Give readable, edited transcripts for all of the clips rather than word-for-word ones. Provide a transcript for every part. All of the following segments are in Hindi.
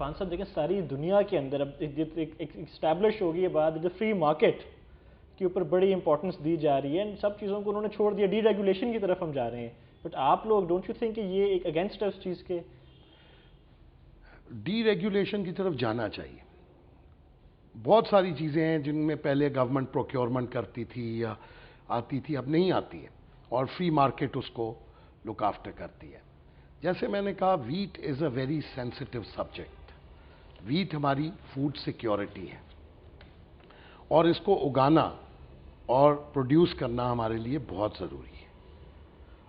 इरफान साहब देखें सारी दुनिया के अंदर अब एक इस्टेब्लिश हो गई है बात, जो फ्री मार्केट के ऊपर बड़ी इंपॉर्टेंस दी जा रही है, सब चीज़ों को उन्होंने छोड़ दिया, डीरेगुलेशन की तरफ हम जा रहे हैं। बट आप लोग डोंट यू थिंक कि ये एक अगेंस्ट है उस चीज़ के? डीरेगुलेशन की तरफ जाना चाहिए। बहुत सारी चीज़ें हैं जिनमें पहले गवर्नमेंट प्रोक्योरमेंट करती थी या आती थी, अब नहीं आती है, और फ्री मार्केट उसको लुक आफ्टर करती है। जैसे मैंने कहा, wheat is a very sensitive subject. Wheat हमारी फूड सिक्योरिटी है और इसको उगाना और प्रोड्यूस करना हमारे लिए बहुत ज़रूरी है।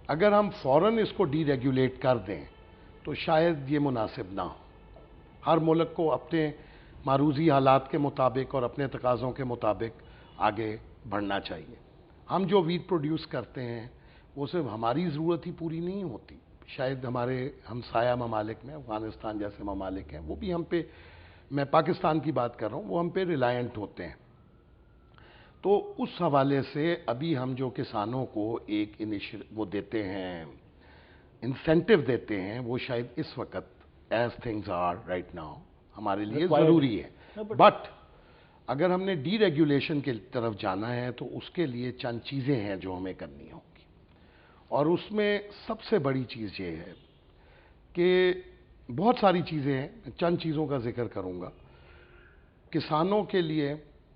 अगर हम फौरन इसको डीरेगुलेट कर दें तो शायद ये मुनासिब ना हो। हर मुल्क को अपने मारूजी हालात के मुताबिक और अपने तकाज़ों के मुताबिक आगे बढ़ना चाहिए। हम जो वीट प्रोड्यूस करते हैं वो सिर्फ हमारी ज़रूरत ही पूरी नहीं होती, शायद हमारे हमसाया ममालिक में, अफ़गानिस्तान जैसे ममालिक हैं, वो भी हम पे, मैं पाकिस्तान की बात कर रहा हूँ, वो हम पे रिलायंट होते हैं। तो उस हवाले से अभी हम जो किसानों को एक वो देते हैं, इंसेंटिव देते हैं, वो शायद इस वक्त as things are right now हमारे लिए ज़रूरी है। बट अगर हमने डीरेगुलेशन की तरफ जाना है तो उसके लिए चंद चीज़ें हैं जो हमें करनी होंगी, और उसमें सबसे बड़ी चीज़ ये है कि बहुत सारी चीज़ें हैं, चंद चीज़ों का जिक्र करूंगा। किसानों के लिए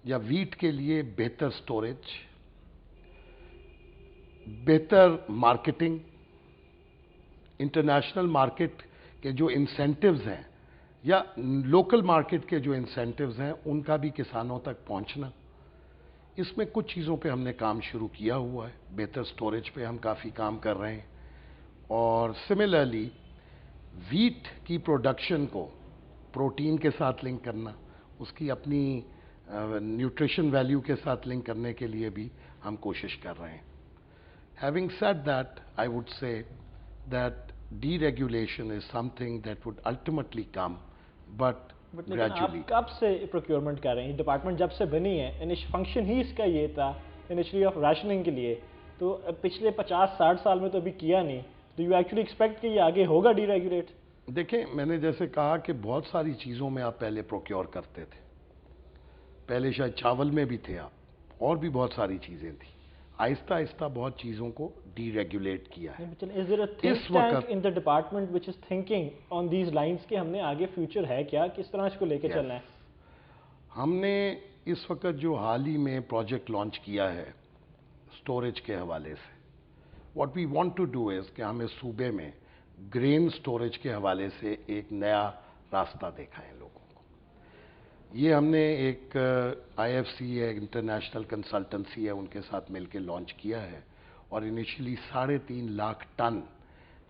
या वीट के लिए बेहतर स्टोरेज, बेहतर मार्केटिंग, इंटरनेशनल मार्केट के जो इंसेंटिव्स हैं या लोकल मार्केट के जो इंसेंटिव्स हैं उनका भी किसानों तक पहुंचना, इसमें कुछ चीज़ों पे हमने काम शुरू किया हुआ है। बेहतर स्टोरेज पे हम काफ़ी काम कर रहे हैं, और सिमिलरली वीट की प्रोडक्शन को प्रोटीन के साथ लिंक करना, उसकी अपनी न्यूट्रिशन वैल्यू के साथ लिंक करने के लिए भी हम कोशिश कर रहे हैं। Having said that, I would say that deregulation is something that would ultimately come, but gradually. आप कब से प्रोक्योरमेंट कर रहे हैं? डिपार्टमेंट जब से बनी है, फंक्शन ही इसका ये था इनिशियली ऑफ राशनिंग के लिए, तो पिछले 50-60 साल में तो अभी किया नहीं, तो यू एक्चुअली एक्सपेक्ट कि ये आगे होगा डीरेगुलेट? देखें, मैंने जैसे कहा कि बहुत सारी चीज़ों में आप पहले प्रोक्योर करते थे, पहले शायद चावल में भी थे आप, और भी बहुत सारी चीज़ें थी। आहिस्ता आहिस्ता बहुत चीज़ों को डीरेगुलेट किया है। Is there a think tank in the department which is thinking on these lines कि हमने आगे फ्यूचर है क्या, किस तरह इसको लेके चलना है? हमने इस वक्त जो हाल ही में प्रोजेक्ट लॉन्च किया है स्टोरेज के हवाले से, what we want to do is कि हमें सूबे में ग्रेन स्टोरेज के हवाले से एक नया रास्ता देखा है लोगों को। ये हमने एक IFC है, इंटरनेशनल कंसल्टेंसी है, उनके साथ मिलकर लॉन्च किया है, और इनिशियली 3.5 लाख टन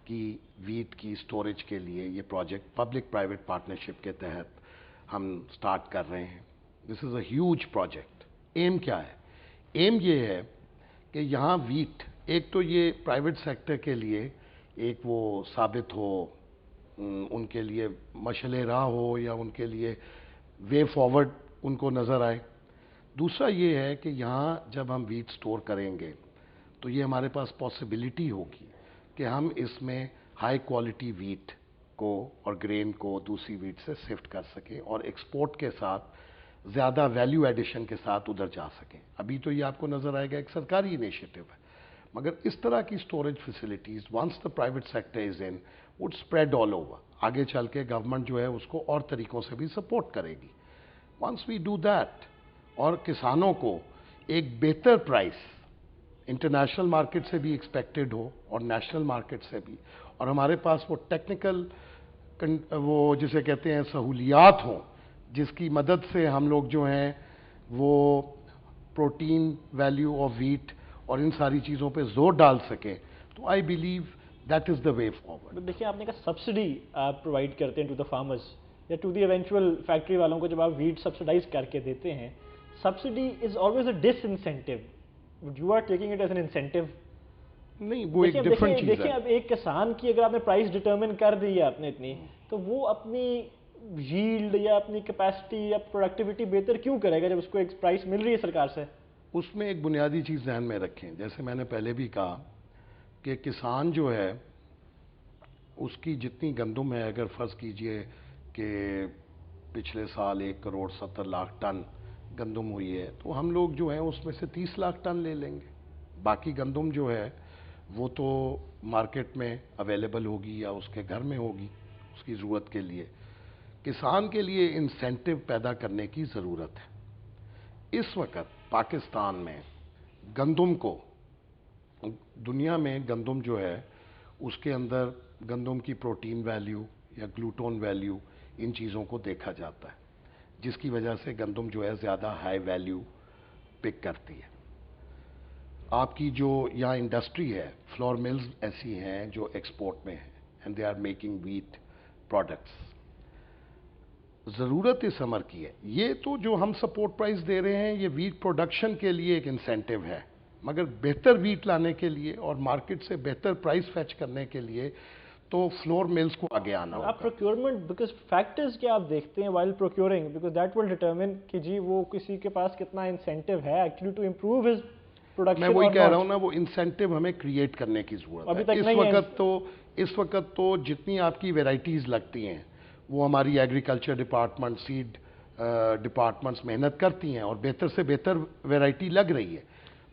की वीट की स्टोरेज के लिए ये प्रोजेक्ट पब्लिक प्राइवेट पार्टनरशिप के तहत हम स्टार्ट कर रहे हैं। This is a huge project. M क्या है? एम ये है कि यहाँ वीट, एक तो ये प्राइवेट सेक्टर के लिए एक वो साबित हो, उनके लिए मशअले राह हो, या उनके लिए वे फॉरवर्ड उनको नज़र आए। दूसरा ये है कि यहाँ जब हम वीट स्टोर करेंगे तो ये हमारे पास पॉसिबिलिटी होगी कि हम इसमें हाई क्वालिटी वीट को और ग्रेन को दूसरी वीट से शिफ्ट कर सकें और एक्सपोर्ट के साथ ज़्यादा वैल्यू एडिशन के साथ उधर जा सकें। अभी तो ये आपको नज़र आएगा एक सरकारी इनिशिएटिव है, मगर इस तरह की storage facilities once the private sector is in would spread all over. आगे चल के गवर्नमेंट जो है उसको और तरीक़ों से भी सपोर्ट करेगी। वंस वी डू दैट, और किसानों को एक बेहतर प्राइस इंटरनेशनल मार्केट से भी एक्सपेक्टेड हो और नेशनल मार्केट से भी, और हमारे पास वो टेक्निकल वो जिसे कहते हैं सहूलियात हों जिसकी मदद से हम लोग जो हैं वो प्रोटीन वैल्यू ऑफ वीट और इन सारी चीज़ों पे जोर डाल सकें, तो I believe that is the way forward. देखिए, आपने कहा सब्सिडी आप प्रोवाइड करते हैं टू द फार्मर्स या टू द इवेंचुअल फैक्ट्री वालों को, जब आप वीट सब्सिडाइज करके देते हैं, subsidy is always a disincentive, you are taking it as an incentive. नहीं, वो एक डिफरेंट चीज़ है। देखिए, अब एक किसान की अगर आपने प्राइस डिटरमिन कर दी है आपने इतनी, तो वो अपनी यील्ड या अपनी कैपेसिटी या प्रोडक्टिविटी बेहतर क्यों करेगा जब उसको एक प्राइस मिल रही है सरकार से? उसमें एक बुनियादी चीज़ ध्यान में रखें, जैसे मैंने पहले भी कहा कि किसान जो है उसकी जितनी गंदम है, अगर फ़र्ज़ कीजिए कि पिछले साल 1,70,00,000 टन गंदम हुई है, तो हम लोग जो है उसमें से 30 लाख टन ले लेंगे। बाकी गंदम जो है वो तो मार्केट में अवेलेबल होगी या उसके घर में होगी उसकी ज़रूरत के लिए। किसान के लिए इंसेंटिव पैदा करने की ज़रूरत है। इस वक्त पाकिस्तान में गंदम को, दुनिया में गंदम जो है उसके अंदर गंदम की प्रोटीन वैल्यू या ग्लूटोन वैल्यू, इन चीज़ों को देखा जाता है, जिसकी वजह से गंदम जो है ज़्यादा हाई वैल्यू पिक करती है। आपकी जो यहाँ इंडस्ट्री है, फ्लोर मिल्स ऐसी हैं जो एक्सपोर्ट में हैं and they are making wheat products. ज़रूरत इस समर की है। ये तो जो हम सपोर्ट प्राइस दे रहे हैं ये व्हीट प्रोडक्शन के लिए एक इंसेंटिव है, मगर बेहतर व्हीट लाने के लिए और मार्केट से बेहतर प्राइस फैच करने के लिए तो फ्लोर मिल्स को आगे आना होगा। आप प्रोक्योरमेंट, बिकॉज फैक्टर्स क्या आप देखते हैं while procuring, because that will determine कि जी वो किसी के पास कितना इंसेंटिव है actually to improve his production. मैं वही कह रहा हूँ ना, वो इंसेंटिव हमें क्रिएट करने की जरूरत है। इस वक्त तो जितनी आपकी वेराइटीज लगती हैं वो हमारी एग्रीकल्चर डिपार्टमेंट, सीड डिपार्टमेंट्स मेहनत करती हैं और बेहतर से बेहतर वेराइटी लग रही है।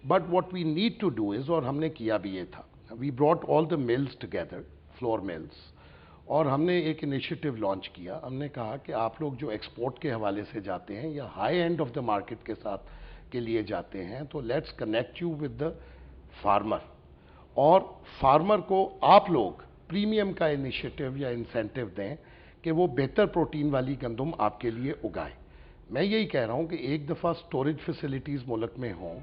But what we need to do is, और हमने किया भी ये था, we brought all the mills together, flour mills, और हमने एक इनिशिएटिव लॉन्च किया। हमने कहा कि आप लोग जो एक्सपोर्ट के हवाले से जाते हैं या high end of the market के साथ के लिए जाते हैं, तो let's connect you with the farmer, और फार्मर को आप लोग प्रीमियम का इनिशिएटिव या इंसेंटिव दें कि वो बेहतर प्रोटीन वाली गंदम आपके लिए उगाए। मैं यही कह रहा हूं कि एक दफ़ा स्टोरेज फैसिलिटीज़ मुल्क में हों,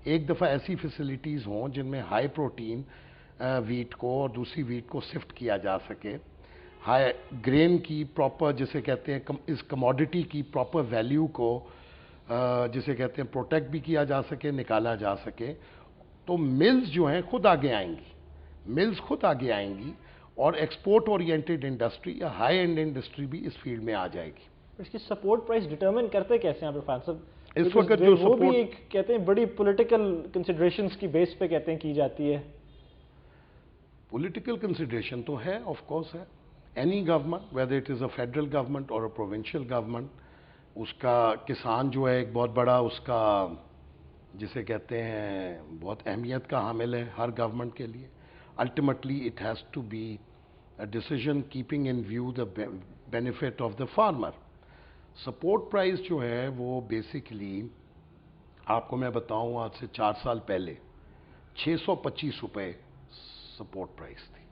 एक दफ़ा ऐसी फैसिलिटीज़ हों जिनमें हाई प्रोटीन वीट को और दूसरी वीट को शिफ्ट किया जा सके, हाई ग्रेन की प्रॉपर, जिसे कहते हैं इस कमोडिटी की प्रॉपर वैल्यू को जिसे कहते हैं प्रोटेक्ट भी किया जा सके, निकाला जा सके, तो मिल्स जो हैं खुद आगे आएंगी, मिल्स खुद आगे आएंगी और एक्सपोर्ट ओरिएंटेड इंडस्ट्री या हाई एंड इंडस्ट्री भी इस फील्ड में आ जाएगी। इसकी सपोर्ट प्राइस डिटरमिन करते कैसे हैं आप इरफान साहब? इस वक्त जो वो भी एक कहते हैं बड़ी पॉलिटिकल कंसिडरेशंस की बेस पे कहते हैं की जाती है। पॉलिटिकल कंसिडरेशन तो है, ऑफ कोर्स है। Any government, whether it is a federal government और अ प्रोविंशियल गवर्नमेंट, उसका किसान जो है एक बहुत बड़ा, उसका जिसे कहते हैं बहुत अहमियत का हामिल है हर गवर्नमेंट के लिए। Ultimately it has to be a decision keeping in view the benefit of the farmer. Support price जो है वो बेसिकली, आपको मैं बताऊं, आज से 4 साल पहले 625 रुपए सपोर्ट प्राइस थी,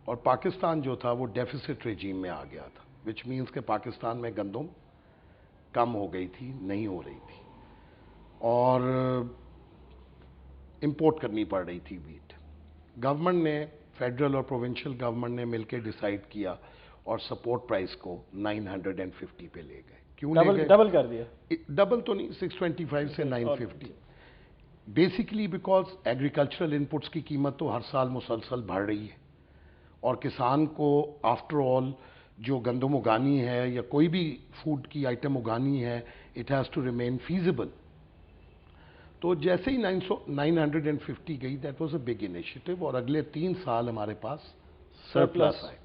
और पाकिस्तान जो था वो डेफिसिट रेजीम में आ गया था, विच मीन्स के पाकिस्तान में गंदम कम हो गई थी, नहीं हो रही थी, और इंपोर्ट करनी पड़ रही थी वीट। गवर्नमेंट ने, फेडरल और प्रोविंशियल गवर्नमेंट ने मिलकर डिसाइड किया और सपोर्ट प्राइस को 950 पे ले गए। क्यों ले गए? डबल कर दिया? डबल तो नहीं, 625 से 950। बेसिकली बिकॉज एग्रीकल्चरल इनपुट्स की कीमत तो हर साल मुसलसल बढ़ रही है, और किसान को आफ्टर ऑल जो गंदम उगानी है या कोई भी फूड की आइटम उगानी है, it has to remain feasible. तो जैसे ही 950 गई, that was a big initiative, और अगले 3 साल हमारे पास सरप्लस आए।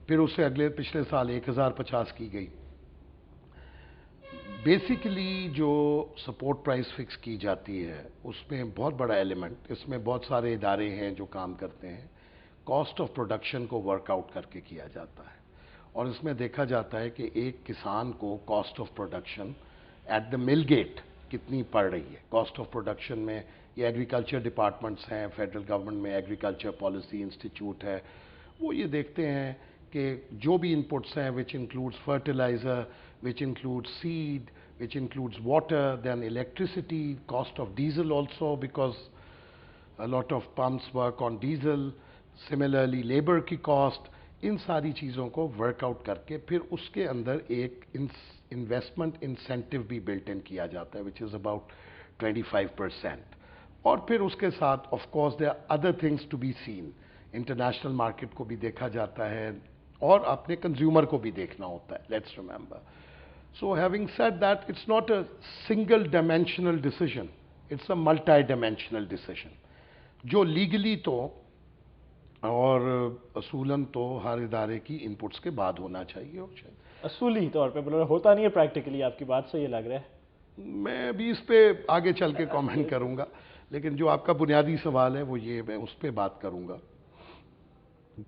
फिर उससे अगले पिछले साल 1050 की गई। बेसिकली जो सपोर्ट प्राइस फिक्स की जाती है उसमें बहुत बड़ा एलिमेंट, इसमें बहुत सारे इदारे हैं जो काम करते हैं, कॉस्ट ऑफ प्रोडक्शन को वर्कआउट करके किया जाता है, और इसमें देखा जाता है कि एक किसान को cost of production at the mill gate कितनी पड़ रही है। कॉस्ट ऑफ प्रोडक्शन में ये एग्रीकल्चर डिपार्टमेंट्स हैं, फेडरल गवर्नमेंट में एग्रीकल्चर पॉलिसी इंस्टीट्यूट है, वो ये देखते हैं कि जो भी इनपुट्स हैं, which includes fertilizer, which includes seed, which includes water, then electricity, cost of diesel also, because a lot of pumps work on diesel, similarly labor की cost, इन सारी चीज़ों को वर्कआउट करके फिर उसके अंदर एक इन्वेस्टमेंट इंसेंटिव भी बिल्ट इन किया जाता है, विच इज़ अबाउट 25%। और फिर उसके साथ of course there are other things to be seen, international market को भी देखा जाता है और अपने कंज्यूमर को भी देखना होता है, let's remember. So having said that, it's not a single dimensional decision, it's a multi-dimensional decision. जो लीगली तो और असूलन तो हर इदारे की इनपुट्स के बाद होना चाहिए। और शायद असूली तौर पे बोलो, होता नहीं है प्रैक्टिकली, आपकी बात से ये लग रहा है। मैं भी इस पे आगे चल के कमेंट करूंगा, लेकिन जो आपका बुनियादी सवाल है वो ये, मैं उस पे बात करूंगा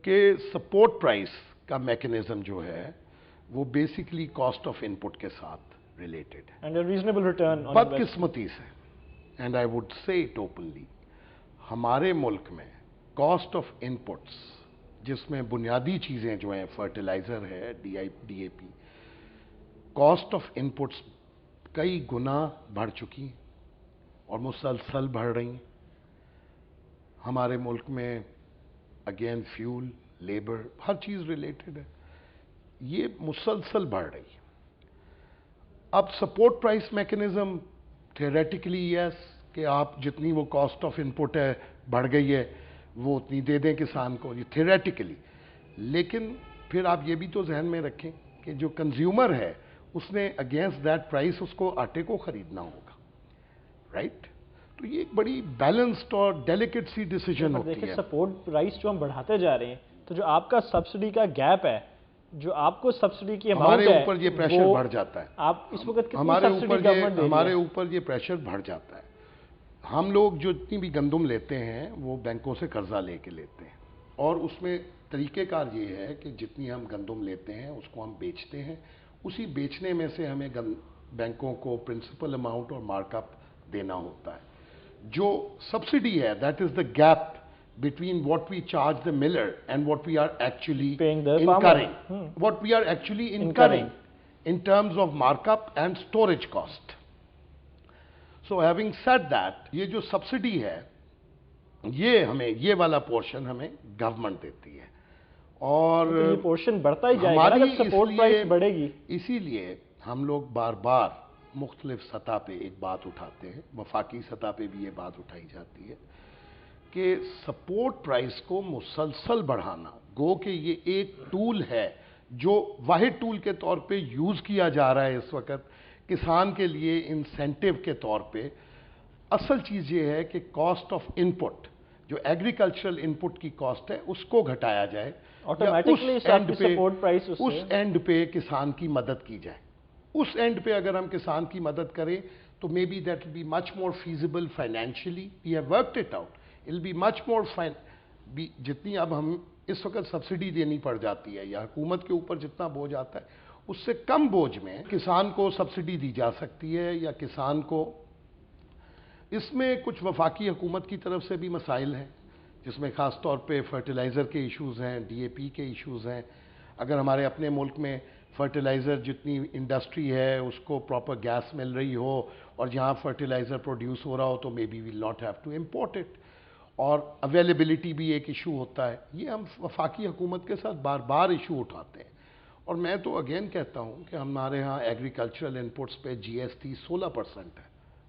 कि सपोर्ट प्राइस का मैकेनिज्म जो है वो बेसिकली कॉस्ट ऑफ इनपुट के साथ रिलेटेड है एंड रीजनेबल रिटर्न। बदकिस्मती से, and I would say it openly, हमारे मुल्क में कॉस्ट ऑफ इनपुट्स जिसमें बुनियादी चीजें जो हैं, फर्टिलाइजर है, डीएपी, कॉस्ट ऑफ इनपुट्स कई गुना बढ़ चुकी और मुसलसल बढ़ रही हमारे मुल्क में। अगेन फ्यूल, लेबर, हर चीज रिलेटेड है, ये मुसलसल बढ़ रही है। अब support price mechanism theoretically yes, कि आप जितनी वो कॉस्ट ऑफ इनपुट है बढ़ गई है वो उतनी दे दें किसान को, ये थियोरेटिकली। लेकिन फिर आप ये भी तो जहन में रखें कि जो कंज्यूमर है उसने अगेंस्ट दैट प्राइस उसको आटे को खरीदना होगा, राइट? तो ये एक बड़ी बैलेंस्ड और डेलिकेट सी डिसीजन होती है। सपोर्ट प्राइस जो हम बढ़ाते जा रहे हैं, तो जो आपका सब्सिडी का गैप है, जो आपको सब्सिडी की अमाउंट है, हमारे ऊपर ये प्रेशर बढ़ जाता है। आप इस वक्त कितनी हमारे ऊपर ये प्रेशर बढ़ जाता है। हम लोग जो इतनी भी गंदम लेते हैं वो बैंकों से कर्जा लेके लेते हैं, और उसमें तरीकेकार ये है कि जितनी हम गंदम लेते हैं उसको हम बेचते हैं, उसी बेचने में से हमें बैंकों को प्रिंसिपल अमाउंट और मार्कअप देना होता है। जो सब्सिडी है, that is the gap between what we charge the miller and what we are actually paying the incurring, farmer. what we are actually incurring in terms of markup and storage cost. So having said that, ये जो सब्सिडी है ये हमें, ये वाला पोर्शन हमें गवर्नमेंट देती है, और तो ये पोर्शन बढ़ता ही जाएगा ना जब सपोर्ट प्राइस बढ़ेगी। इसीलिए हम लोग बार बार मुख्तलिफ सतह पे एक बात उठाते हैं, वफाकी सतह पे भी ये बात उठाई जाती है कि सपोर्ट प्राइस को मुसलसल बढ़ाना, गो कि ये एक टूल है जो वाहिद टूल के तौर पे यूज किया जा रहा है इस वक्त किसान के लिए इंसेंटिव के तौर पे। असल चीज ये है कि कॉस्ट ऑफ इनपुट, जो एग्रीकल्चरल इनपुट की कॉस्ट है उसको घटाया जाए, ऑटोमेटिकली सपोर्ट प्राइस उस एंड पे किसान की मदद की जाए। उस एंड पे अगर हम किसान की मदद करें तो maybe that will be much more feasible financially. We have worked it out, it be much more fine. जितनी अब हम इस वक्त सब्सिडी देनी पड़ जाती है या हुकूमत के ऊपर जितना बोझ आता है उससे कम बोझ में किसान को सब्सिडी दी जा सकती है, या किसान को इसमें कुछ वफाकी हुकूमत की तरफ से भी मसाइल हैं, जिसमें ख़ास तौर पे फर्टिलाइज़र के इश्यूज़ हैं, डीएपी के इश्यूज़ हैं। अगर हमारे अपने मुल्क में फर्टिलाइज़र जितनी इंडस्ट्री है उसको प्रॉपर गैस मिल रही हो और जहाँ फर्टिलाइज़र प्रोड्यूस हो रहा हो तो maybe will not have to import it, और अवेलेबिलिटी भी एक इशू होता है। ये हम वफाकी हुकूमत के साथ बार बार इशू उठाते हैं, और मैं तो अगेन कहता हूँ कि हमारे यहाँ एग्रीकल्चरल इनपुट्स पे जीएसटी 16% है।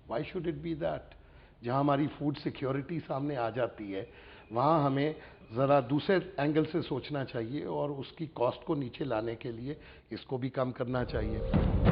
Why should it be that? जहाँ हमारी फूड सिक्योरिटी सामने आ जाती है वहाँ हमें ज़रा दूसरे एंगल से सोचना चाहिए और उसकी कॉस्ट को नीचे लाने के लिए इसको भी कम करना चाहिए।